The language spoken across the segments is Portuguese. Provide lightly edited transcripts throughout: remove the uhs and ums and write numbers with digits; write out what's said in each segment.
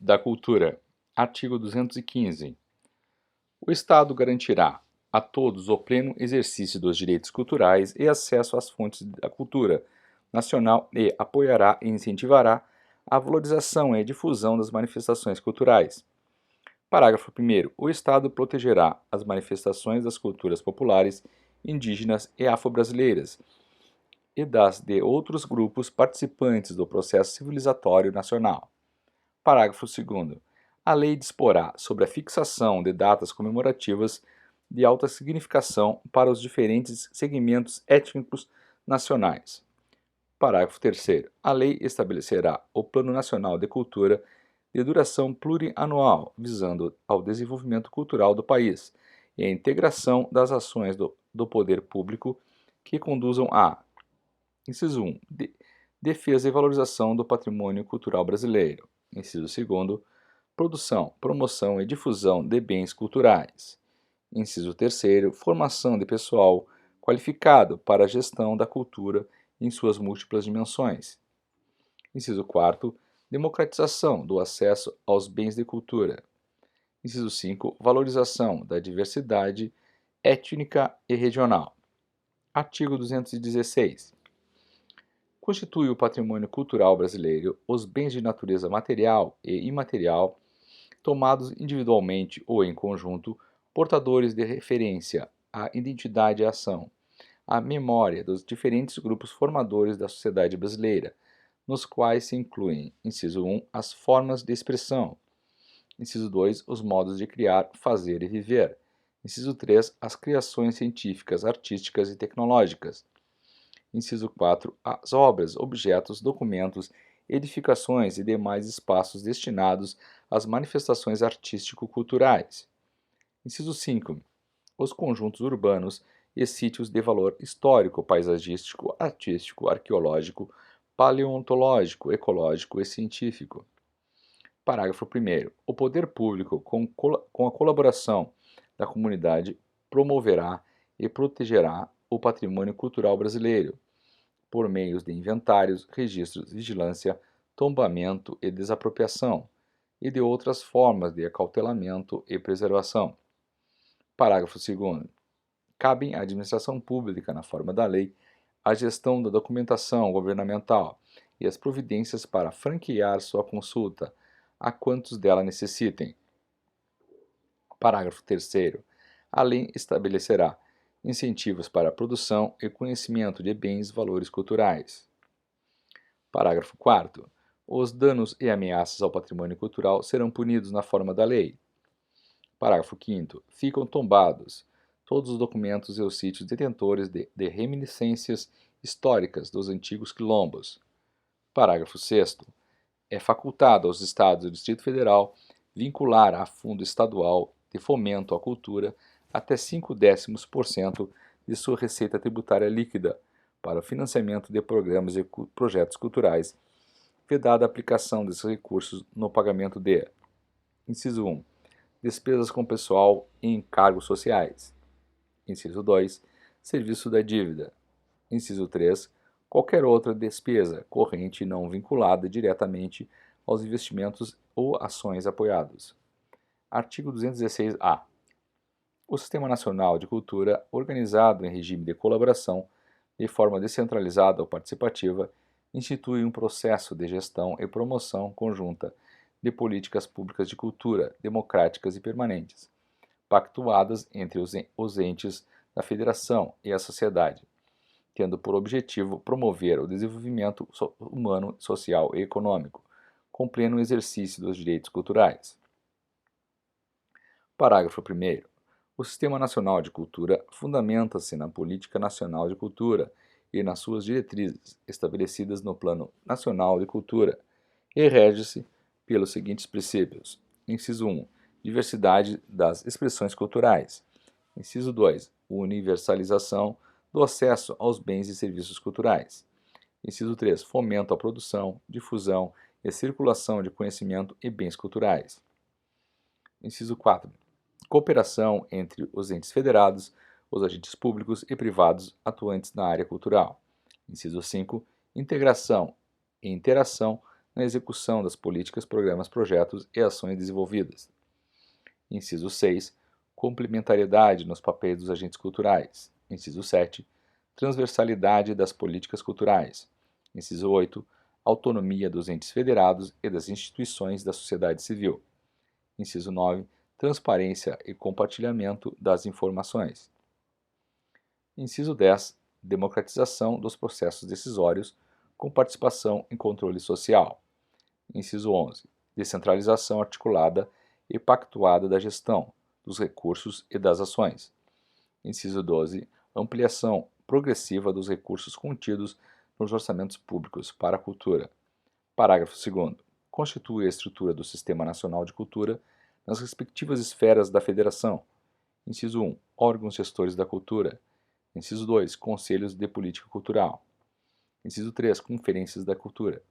da cultura. Artigo 215. O Estado garantirá a todos o pleno exercício dos direitos culturais e acesso às fontes da cultura nacional e apoiará e incentivará a valorização e difusão das manifestações culturais. Parágrafo 1º. O Estado protegerá as manifestações das culturas populares, indígenas e afro-brasileiras e das de outros grupos participantes do processo civilizatório nacional. Parágrafo 2º. A lei disporá sobre a fixação de datas comemorativas de alta significação para os diferentes segmentos étnicos nacionais. Parágrafo 3º. A lei estabelecerá o Plano Nacional de Cultura de duração plurianual, visando ao desenvolvimento cultural do país e a integração das ações do poder público que conduzam a: inciso 1. Defesa e valorização do patrimônio cultural brasileiro. Inciso 2º. Produção, promoção e difusão de bens culturais. Inciso 3º. Formação de pessoal qualificado para a gestão da cultura em suas múltiplas dimensões. Inciso 4º. Democratização do acesso aos bens de cultura. Inciso 5. Valorização da diversidade étnica e regional. Artigo 216. Constitui o patrimônio cultural brasileiro os bens de natureza material e imaterial, tomados individualmente ou em conjunto, portadores de referência à identidade e ação, à memória dos diferentes grupos formadores da sociedade brasileira, nos quais se incluem, inciso 1, as formas de expressão, inciso 2, os modos de criar, fazer e viver, inciso 3, as criações científicas, artísticas e tecnológicas, inciso 4, as obras, objetos, documentos, edificações e demais espaços destinados às manifestações artístico-culturais. Inciso 5, os conjuntos urbanos e sítios de valor histórico, paisagístico, artístico, arqueológico, paleontológico, ecológico e científico. Parágrafo 1º. O poder público, com a colaboração da comunidade, promoverá e protegerá o patrimônio cultural brasileiro, por meios de inventários, registros, vigilância, tombamento e desapropriação, e de outras formas de acautelamento e preservação. Parágrafo 2º. Cabem à administração pública, na forma da lei, a gestão da documentação governamental e as providências para franquear sua consulta a quantos dela necessitem. Parágrafo 3º. A lei estabelecerá incentivos para a produção e conhecimento de bens e valores culturais. Parágrafo 4º. Os danos e ameaças ao patrimônio cultural serão punidos na forma da lei. Parágrafo 5º. Ficam tombados todos os documentos e os sítios detentores de reminiscências históricas dos antigos quilombos. Parágrafo 6º. É facultado aos Estados e ao Distrito Federal vincular a fundo estadual de fomento à cultura até 0,5% de sua receita tributária líquida para o financiamento de programas e projetos culturais, vedada a aplicação desses recursos no pagamento de: inciso 1. Despesas com pessoal e encargos sociais. Inciso 2. Serviço da dívida. Inciso 3. Qualquer outra despesa corrente não vinculada diretamente aos investimentos ou ações apoiados. Artigo 216-A. O Sistema Nacional de Cultura, organizado em regime de colaboração, de forma descentralizada ou participativa, institui um processo de gestão e promoção conjunta de políticas públicas de cultura, democráticas e permanentes, pactuadas entre os entes da Federação e a sociedade, tendo por objetivo promover o desenvolvimento humano, social e econômico, com pleno exercício dos direitos culturais. Parágrafo 1º. O Sistema Nacional de Cultura fundamenta-se na Política Nacional de Cultura e nas suas diretrizes, estabelecidas no Plano Nacional de Cultura, e rege-se pelos seguintes princípios. Inciso 1. Diversidade das expressões culturais. Inciso 2. Universalização do acesso aos bens e serviços culturais. Inciso 3. Fomento à produção, difusão e circulação de conhecimento e bens culturais. Inciso 4. Cooperação entre os entes federados, os agentes públicos e privados atuantes na área cultural. Inciso 5. Integração e interação na execução das políticas, programas, projetos e ações desenvolvidas. Inciso 6. Complementariedade nos papéis dos agentes culturais. Inciso 7. Transversalidade das políticas culturais. Inciso 8. Autonomia dos entes federados e das instituições da sociedade civil. Inciso 9. Transparência e compartilhamento das informações. Inciso 10. Democratização dos processos decisórios com participação e controle social. Inciso 11. Descentralização articulada e pactuada da gestão, dos recursos e das ações. Inciso 12. Ampliação progressiva dos recursos contidos nos orçamentos públicos para a cultura. Parágrafo 2º. Constitui a estrutura do Sistema Nacional de Cultura nas respectivas esferas da Federação. Inciso 1. Órgãos gestores da cultura. Inciso 2. Conselhos de política cultural. Inciso 3. Conferências da cultura.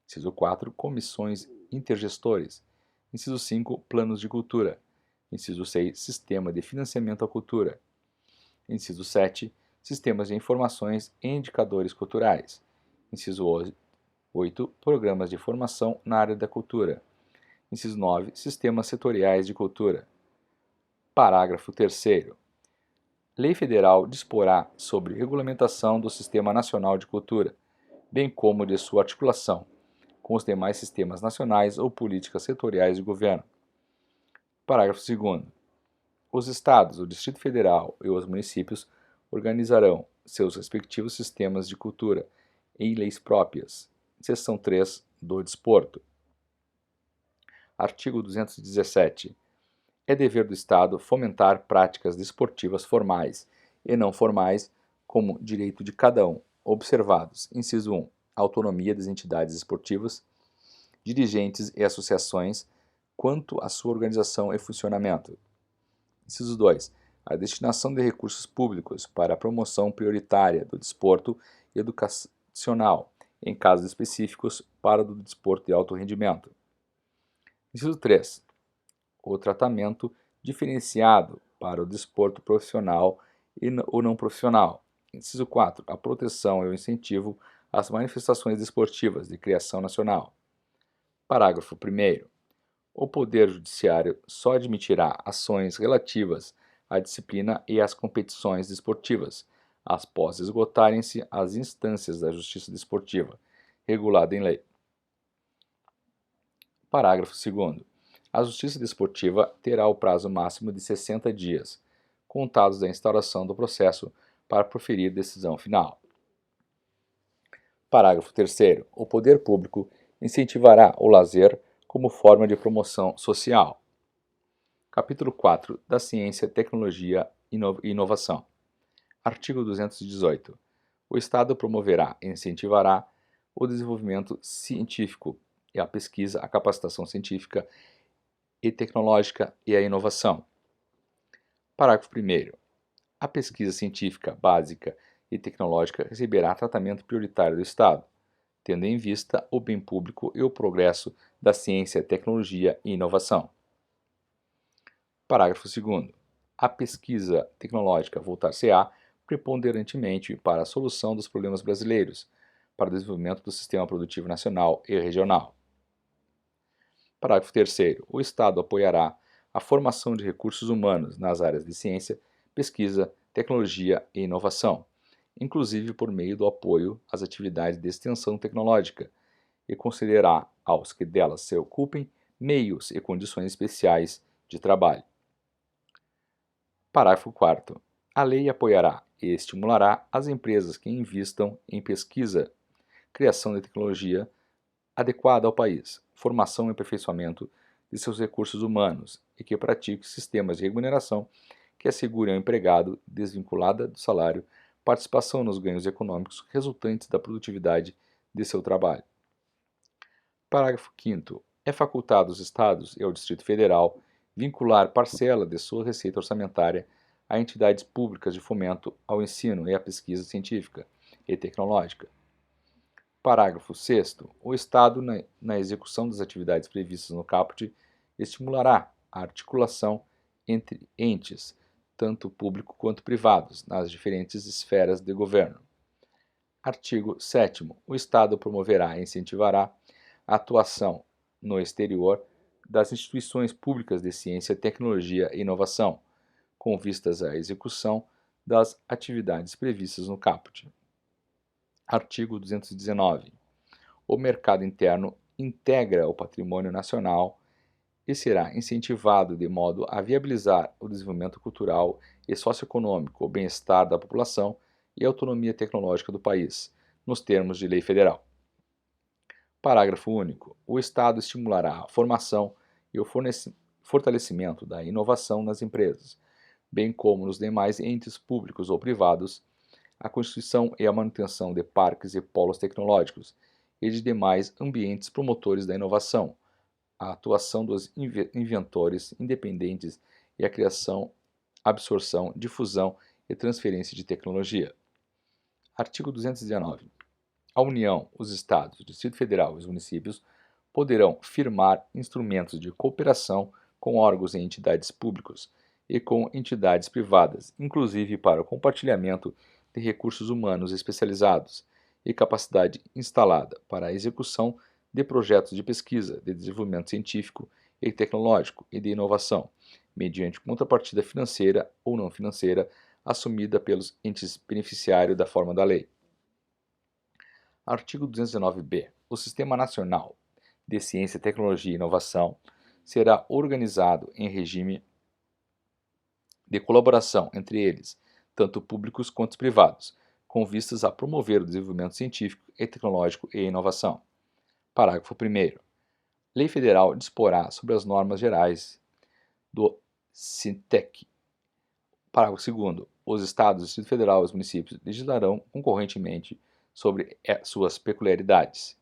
Inciso 4. Comissões intergestores. Inciso 5. Planos de cultura. Inciso 6. Sistema de financiamento à cultura. Inciso 7. Sistemas de informações e indicadores culturais. Inciso 8. Programas de formação na área da cultura. Inciso 9. Sistemas setoriais de cultura. Parágrafo 3º. Lei Federal disporá sobre regulamentação do Sistema Nacional de Cultura, bem como de sua articulação com os demais sistemas nacionais ou políticas setoriais de governo. Parágrafo 2º. Os Estados, o Distrito Federal e os municípios organizarão seus respectivos sistemas de cultura em leis próprias. Seção 3 do Desporto. Artigo 217. É dever do Estado fomentar práticas desportivas formais e não formais como direito de cada um, observados, inciso 1, a autonomia das entidades esportivas, dirigentes e associações quanto à sua organização e funcionamento. Inciso 2, a destinação de recursos públicos para a promoção prioritária do desporto e educacional, em casos específicos para o do desporto de alto rendimento. Inciso 3, o tratamento diferenciado para o desporto profissional e o não profissional. Inciso 4. A proteção e o incentivo às manifestações desportivas de criação nacional. Parágrafo 1º. O Poder Judiciário só admitirá ações relativas à disciplina e às competições desportivas, após esgotarem-se as instâncias da Justiça Desportiva, regulada em lei. Parágrafo 2º. A Justiça Desportiva terá o prazo máximo de 60 dias, contados da instauração do processo, para proferir decisão final. Parágrafo 3º. O poder público incentivará o lazer como forma de promoção social. Capítulo 4 da Ciência, Tecnologia e Inovação. Artigo 218. O Estado promoverá e incentivará o desenvolvimento científico e a pesquisa, a capacitação científica e tecnológica e a inovação. Parágrafo 1º. A pesquisa científica básica e tecnológica receberá tratamento prioritário do Estado, tendo em vista o bem público e o progresso da ciência, tecnologia e inovação. Parágrafo 2º. A pesquisa tecnológica voltar-se-á preponderantemente para a solução dos problemas brasileiros, para o desenvolvimento do sistema produtivo nacional e regional. Parágrafo 3º. O Estado apoiará a formação de recursos humanos nas áreas de ciência, pesquisa, tecnologia e inovação, inclusive por meio do apoio às atividades de extensão tecnológica, e concederá aos que delas se ocupem meios e condições especiais de trabalho. Parágrafo 4º. A lei apoiará e estimulará as empresas que invistam em pesquisa, criação de tecnologia adequada ao país, formação e aperfeiçoamento de seus recursos humanos e que pratique sistemas de remuneração que assegurem ao empregado, desvinculada do salário, participação nos ganhos econômicos resultantes da produtividade de seu trabalho. Parágrafo 5º. É facultado aos Estados e ao Distrito Federal vincular parcela de sua receita orçamentária a entidades públicas de fomento ao ensino e à pesquisa científica e tecnológica. Parágrafo 6º. O Estado, na execução das atividades previstas no caput, estimulará a articulação entre entes, tanto público quanto privados, nas diferentes esferas de governo. Artigo 7º. O Estado promoverá e incentivará a atuação no exterior das instituições públicas de ciência, tecnologia e inovação, com vistas à execução das atividades previstas no caput. Artigo 219. O mercado interno integra o patrimônio nacional e será incentivado de modo a viabilizar o desenvolvimento cultural e socioeconômico, o bem-estar da população e a autonomia tecnológica do país, nos termos de lei federal. Parágrafo único. O Estado estimulará a formação e o fortalecimento da inovação nas empresas, bem como nos demais entes públicos ou privados, a constituição e a manutenção de parques e polos tecnológicos e de demais ambientes promotores da inovação, a atuação dos inventores independentes e a criação, absorção, difusão e transferência de tecnologia. Artigo 219. A União, os Estados, o Distrito Federal e os municípios poderão firmar instrumentos de cooperação com órgãos e entidades públicos e com entidades privadas, inclusive para o compartilhamento de recursos humanos especializados e capacidade instalada para a execução de projetos de pesquisa, de desenvolvimento científico e tecnológico e de inovação, mediante contrapartida financeira ou não financeira assumida pelos entes beneficiários da forma da lei. Artigo 219b. O Sistema Nacional de Ciência, Tecnologia e Inovação será organizado em regime de colaboração entre eles, tanto públicos quanto privados, com vistas a promover o desenvolvimento científico e tecnológico e inovação. Parágrafo 1º. Lei Federal disporá sobre as normas gerais do SINTEC. Parágrafo 2º. Os Estados, o Distrito Federal e os municípios legislarão concorrentemente sobre suas peculiaridades.